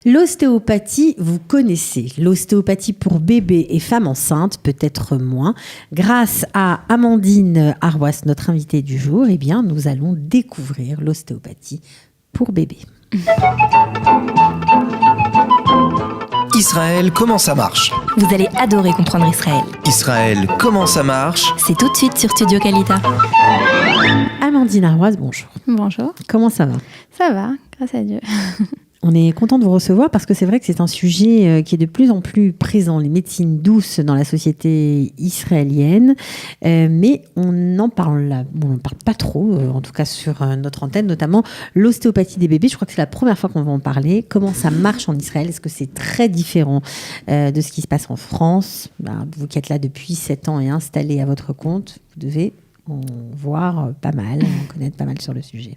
L'ostéopathie, vous connaissez. L'ostéopathie pour bébés et femmes enceintes, peut-être moins. Grâce à Amandine Arwas, notre invitée du jour, eh bien, nous allons découvrir l'ostéopathie pour bébés. Israël, comment ça marche ? Vous allez adorer comprendre Israël. Israël, comment ça marche ? C'est tout de suite sur Studio Kalita. Amandine Arwas, bonjour. Bonjour. Comment ça va ? Ça va, grâce à Dieu. On est content de vous recevoir parce que c'est vrai que c'est un sujet qui est de plus en plus présent, les médecines douces dans la société israélienne, mais on n'en parle pas trop, en tout cas sur notre antenne, notamment l'ostéopathie des bébés. Je crois que c'est la première fois qu'on va en parler. Comment ça marche en Israël ? Est-ce que c'est très différent de ce qui se passe en France ? Vous qui êtes là depuis 7 ans et installé à votre compte, vous devez en voir pas mal, en connaître pas mal sur le sujet.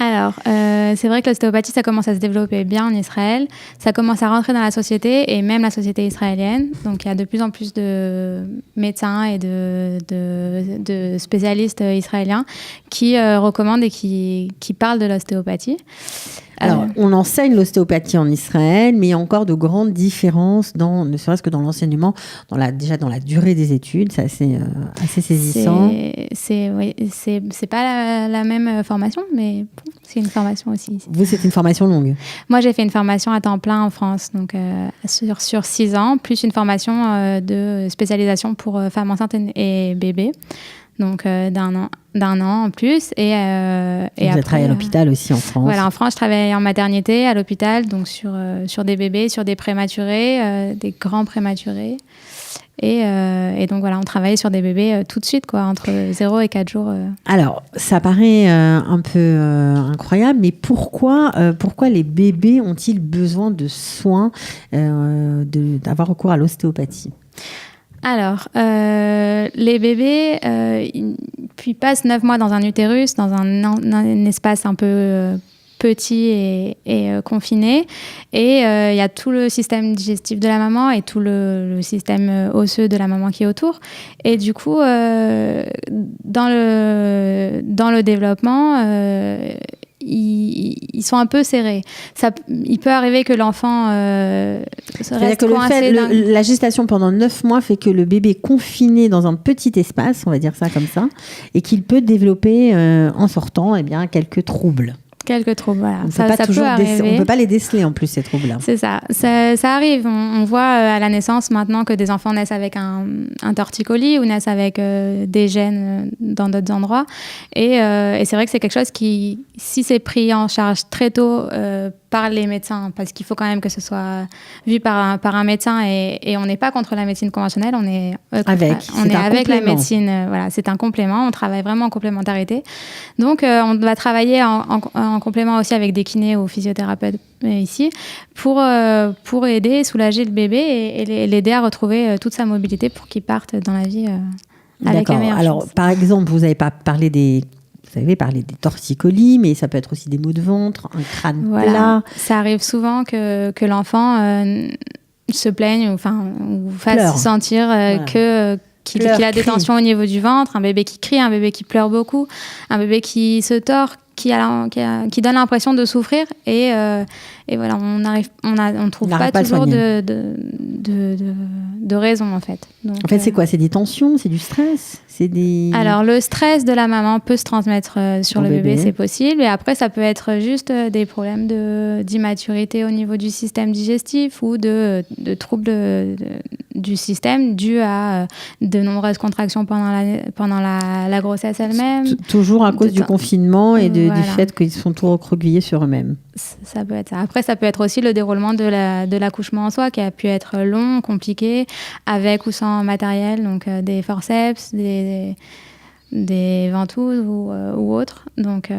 Alors, c'est vrai que l'ostéopathie, ça commence à se développer bien en Israël. Ça commence à rentrer dans la société et même la société israélienne. Donc, il y a de plus en plus de médecins et de spécialistes israéliens qui recommandent et qui parlent de l'ostéopathie. Alors, on enseigne l'ostéopathie en Israël, mais il y a encore de grandes différences, ne serait-ce que dans l'enseignement, déjà dans la durée des études. C'est assez saisissant. C'est pas la même formation, mais bon, c'est une formation aussi. Vous, c'est une formation longue ? Moi, j'ai fait une formation à temps plein en France, donc sur 6 ans, plus une formation de spécialisation pour femmes enceintes et bébés. Donc d'un an en plus. Et vous avez travaillé à l'hôpital aussi en France. Voilà, en France, je travaillais en maternité, à l'hôpital, donc sur des bébés, sur des prématurés, des grands prématurés. Et donc voilà, on travaillait sur des bébés tout de suite, quoi, entre 0 et 4 jours. Alors, ça paraît un peu incroyable, mais pourquoi les bébés ont-ils besoin de soins, d'avoir recours à l'ostéopathie ? Alors, les bébés, puis passent 9 mois dans un utérus, dans un espace un peu petit et confiné. Et il y a tout le système digestif de la maman et tout le système osseux de la maman qui est autour. Et du coup, dans le développement, ils sont un peu serrés. Il peut arriver que l'enfant reste coincé. La gestation pendant 9 mois fait que le bébé est confiné dans un petit espace, on va dire ça comme ça, et qu'il peut développer en sortant quelques troubles. Quelques troubles, voilà. On ne peut pas les déceler en plus, ces troubles-là. C'est ça. Ça arrive. On voit à la naissance maintenant que des enfants naissent avec un torticolis ou naissent avec des gènes dans d'autres endroits. Et c'est vrai que c'est quelque chose qui, si c'est pris en charge très tôt par les médecins, parce qu'il faut quand même que ce soit vu par un médecin et on n'est pas contre la médecine conventionnelle, on est avec la médecine. Voilà, c'est un complément. On travaille vraiment en complémentarité. Donc, on va travailler en complément aussi avec des kinés ou physiothérapeutes ici pour aider, soulager le bébé et l'aider à retrouver toute sa mobilité pour qu'il parte dans la vie avec la meilleure chance. Alors, par exemple, vous avez parlé des torticolis, mais ça peut être aussi des maux de ventre, un crâne plat. Ça arrive souvent que l'enfant se plaigne ou fasse sentir qu'il a des tensions au niveau du ventre, un bébé qui crie, un bébé qui pleure beaucoup, un bébé qui se tord, qui donne l'impression de souffrir et voilà, on trouve pas toujours de raison en fait. Donc, en fait, c'est quoi ? C'est des tensions, c'est du stress, Alors le stress de la maman peut se transmettre sur le bébé, c'est possible. Et après, ça peut être juste des problèmes d'immaturité au niveau du système digestif ou de troubles du système dû à de nombreuses contractions pendant la grossesse elle-même. Toujours à cause du confinement et du fait qu'ils sont tout recroquevillés sur eux-mêmes. Ça peut être ça. Après, ça peut être aussi le déroulement de l'accouchement en soi qui a pu être long, compliqué, avec ou sans matériel, donc des forceps, des ventouses ou autres. Donc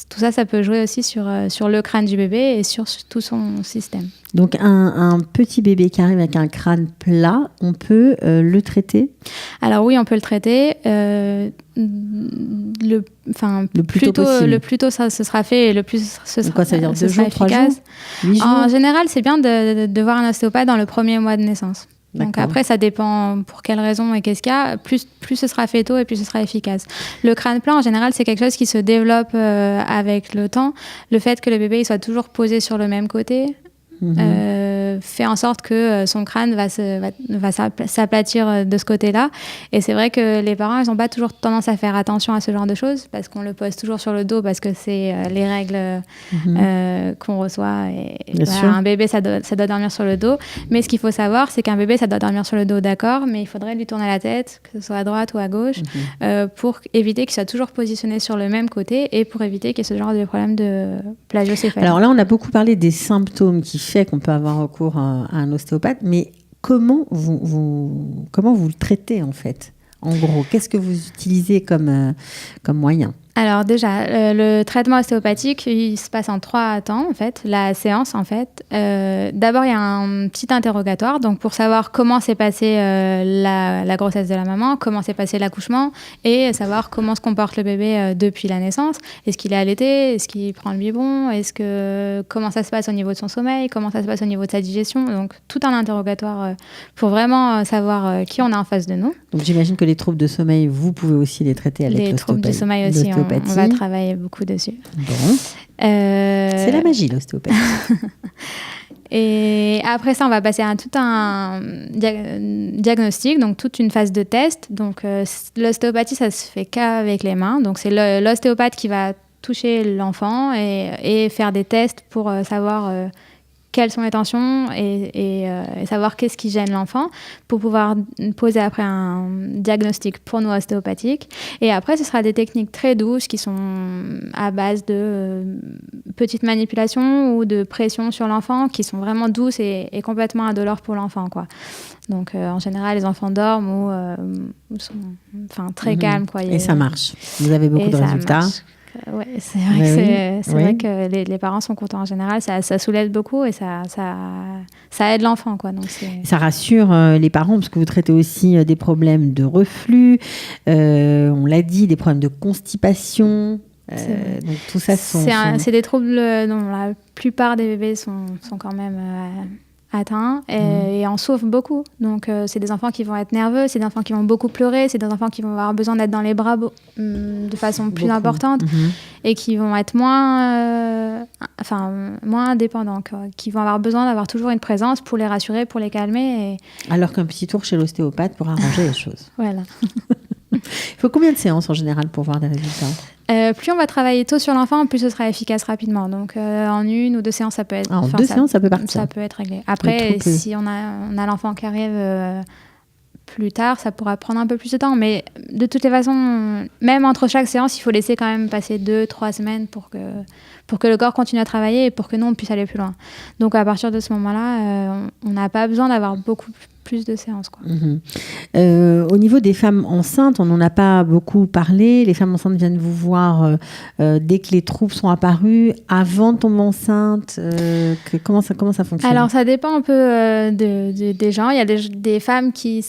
tout ça, ça peut jouer aussi sur le crâne du bébé et sur tout son système. Donc un petit bébé qui arrive avec un crâne plat, on peut le traiter ? Alors oui, on peut le traiter. Le plus tôt ça se sera fait et le plus ce sera efficace. 2 jours, 3 jours, 8 jours ? En général, c'est bien de voir un ostéopathe dans le premier mois de naissance. Donc après, ça dépend pour quelles raisons et qu'est-ce qu'il y a. Plus ce sera fait tôt et plus ce sera efficace. Le crâne plat, en général, c'est quelque chose qui se développe avec le temps. Le fait que le bébé il soit toujours posé sur le même côté, fait en sorte que son crâne va s'aplatir de ce côté-là. Et c'est vrai que les parents, ils n'ont pas toujours tendance à faire attention à ce genre de choses parce qu'on le pose toujours sur le dos parce que c'est les règles qu'on reçoit. Et un bébé, ça doit dormir sur le dos. Mais ce qu'il faut savoir, c'est qu'un bébé, ça doit dormir sur le dos, d'accord, mais il faudrait lui tourner la tête, que ce soit à droite ou à gauche, pour éviter qu'il soit toujours positionné sur le même côté et pour éviter qu'il y ait ce genre de problème de plagiocéphalie. Alors là, on a beaucoup parlé des symptômes qui fait qu'on peut avoir recours à un ostéopathe, mais comment vous le traitez en fait ? En gros, qu'est-ce que vous utilisez comme moyen ? Alors déjà, le traitement ostéopathique, il se passe en 3 temps, en fait. La séance, en fait. D'abord, il y a un petit interrogatoire, donc pour savoir comment s'est passée la grossesse de la maman, comment s'est passé l'accouchement, et savoir comment se comporte le bébé depuis la naissance. Est-ce qu'il est allaité ? Est-ce qu'il prend le biberon ? Comment ça se passe au niveau de son sommeil ? Comment ça se passe au niveau de sa digestion ? Donc, tout un interrogatoire pour vraiment savoir qui on a en face de nous. Donc, j'imagine que les troubles de sommeil, vous pouvez aussi les traiter avec l'ostéopathie. Les troubles de sommeil aussi, on va travailler beaucoup dessus. Bon. C'est la magie, l'ostéopathie. Et après ça, on va passer à tout un diagnostic, donc toute une phase de test. Donc l'ostéopathie, ça se fait qu'avec les mains. Donc c'est l'ostéopathe qui va toucher l'enfant et faire des tests pour savoir quelles sont les tensions et savoir qu'est-ce qui gêne l'enfant pour pouvoir poser après un diagnostic pour nous ostéopathique. Et après, ce sera des techniques très douces qui sont à base de petites manipulations ou de pression sur l'enfant qui sont vraiment douces et complètement indolores pour l'enfant, quoi. Donc, en général, les enfants dorment ou sont très calmes, quoi. Et ça marche. Vous avez beaucoup de résultats. Ouais, c'est vrai vrai que les parents sont contents en général, ça soulève beaucoup et ça aide l'enfant, quoi. Donc ça rassure les parents parce que vous traitez aussi des problèmes de reflux, on l'a dit, des problèmes de constipation. Donc tout ça c'est des troubles dont la plupart des bébés sont quand même atteints et en souffrent beaucoup. Donc c'est des enfants qui vont être nerveux, c'est des enfants qui vont beaucoup pleurer, c'est des enfants qui vont avoir besoin d'être dans les bras de façon plus importante et qui vont être moins indépendants, quoi, qui vont avoir besoin d'avoir toujours une présence pour les rassurer, pour les calmer. Alors qu'un petit tour chez l'ostéopathe pour arranger les choses. Voilà. Il faut combien de séances en général pour voir des résultats ? Plus on va travailler tôt sur l'enfant, plus ce sera efficace rapidement. Donc en 1 ou 2 séances, ça peut être. En 2 séances, ça peut partir. Ça peut être réglé. Après, si on a l'enfant qui arrive plus tard, ça pourra prendre un peu plus de temps. Mais de toutes les façons, même entre chaque séance, il faut laisser quand même passer 2-3 semaines pour que le corps continue à travailler et pour que nous, on puisse aller plus loin. Donc à partir de ce moment-là, on n'a pas besoin d'avoir beaucoup plus de séances, quoi. Au niveau des femmes enceintes, on n'en a pas beaucoup parlé. Les femmes enceintes viennent vous voir dès que les troubles sont apparus, avant de tomber enceinte. Comment ça fonctionne ? Alors, ça dépend un peu des gens. Il y a des femmes qui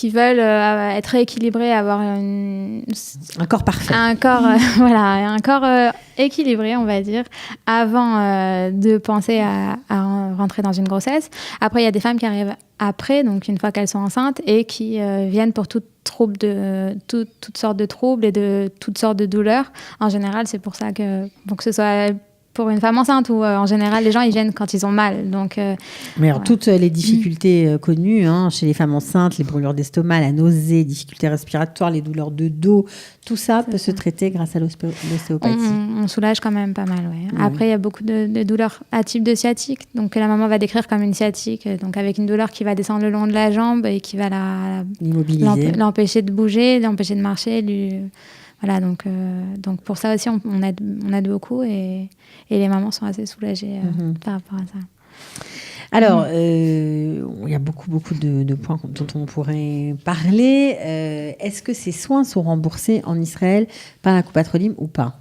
veulent être rééquilibrées, avoir un corps parfait. Un corps équilibré, on va dire, avant de penser à rentrer dans une grossesse. Après, il y a des femmes qui arrivent après, donc une fois qu'elles sont enceintes, et qui viennent pour toutes sortes de troubles et de toutes sortes de douleurs. En général, c'est pour ça que ce soit pour une femme enceinte ou en général, les gens ils viennent quand ils ont mal. Donc, mais alors, toutes les difficultés connues chez les femmes enceintes, les brûlures d'estomac, la nausée, difficultés respiratoires, les douleurs de dos, tout ça peut se traiter grâce à l'ostéopathie. On soulage quand même pas mal, ouais. Après, il y a beaucoup de douleurs à type de sciatique, donc que la maman va décrire comme une sciatique, donc avec une douleur qui va descendre le long de la jambe et qui va l'immobiliser, l'empêcher de bouger, l'empêcher de marcher, voilà, donc pour ça aussi, on aide beaucoup et les mamans sont assez soulagées par rapport à ça. Alors, il y a beaucoup de points dont on pourrait parler. Est-ce que ces soins sont remboursés en Israël par la Coupat-Cholim ou pas ?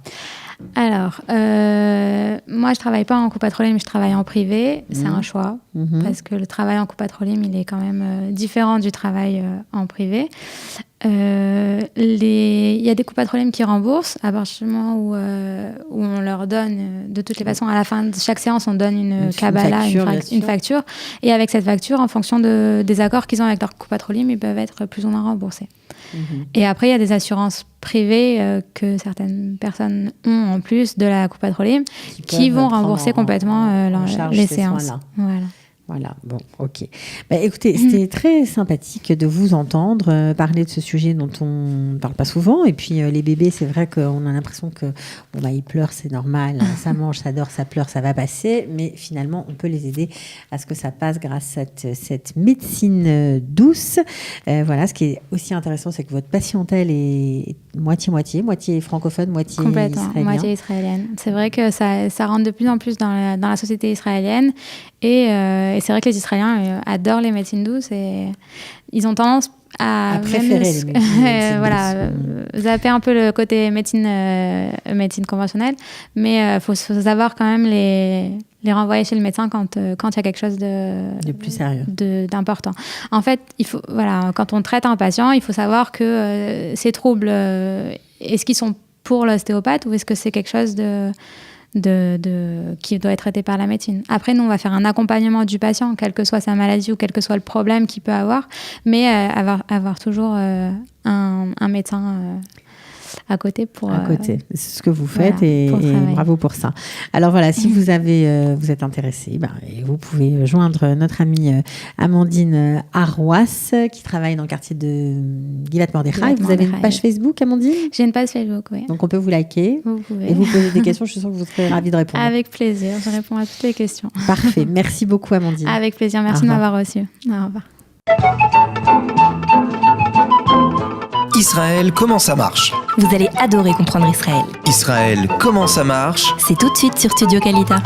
Alors, moi, je travaille pas en Coupat-Cholim, je travaille en privé. C'est un choix, parce que le travail en Coupat-Cholim, il est quand même différent du travail en privé. Il y a des copatrolimes qui remboursent à partir du moment où on leur donne, de toutes les façons, à la fin de chaque séance, on donne une Kabbalah, une facture. Et avec cette facture, en fonction des accords qu'ils ont avec leur copatrolime, ils peuvent être plus ou moins remboursés. Et après, il y a des assurances privées que certaines personnes ont en plus de la copatrolime qui vont rembourser complètement les séances. Voilà, bon, ok. Écoutez, c'était très sympathique de vous entendre parler de ce sujet dont on ne parle pas souvent. Et puis, les bébés, c'est vrai qu'on a l'impression que ils pleurent, c'est normal. Ça mange, ça dort, ça pleure, ça va passer. Mais finalement, on peut les aider à ce que ça passe grâce à cette médecine douce. Voilà, ce qui est aussi intéressant, c'est que votre patientèle est moitié francophone, moitié israélien. Moitié israélienne. C'est vrai que ça rentre de plus en plus dans la société israélienne. Et c'est vrai que les Israéliens adorent les médecines douces et ils ont tendance à préférer les médecines douces. Zapper un peu le côté médecine conventionnelle. Mais il faut savoir quand même les renvoyer chez le médecin quand il y a quelque chose de plus sérieux, d'important. En fait, quand on traite un patient, il faut savoir que ces troubles, est-ce qu'ils sont pour l'ostéopathe ou est-ce que c'est quelque chose qui doit être traité par la médecine. Après, nous, on va faire un accompagnement du patient, quelle que soit sa maladie ou quel que soit le problème qu'il peut avoir, mais avoir toujours un médecin à côté. C'est ce que vous faites et bravo pour ça. Alors voilà, si vous êtes intéressé, vous pouvez joindre notre amie Amandine Arrouas qui travaille dans le quartier de Givat-Mordechai. Vous avez une page Facebook, Amandine ? J'ai une page Facebook, oui. Donc on peut vous liker. Vous pouvez. Et vous poser des questions, je suis sûre que vous serez ravie de répondre. Avec plaisir, je réponds à toutes les questions. Parfait, merci beaucoup Amandine. Avec plaisir, merci de m'avoir reçue. Au revoir. Israël, comment ça marche ? Vous allez adorer comprendre Israël. Israël, comment ça marche ? C'est tout de suite sur Studio Kalita.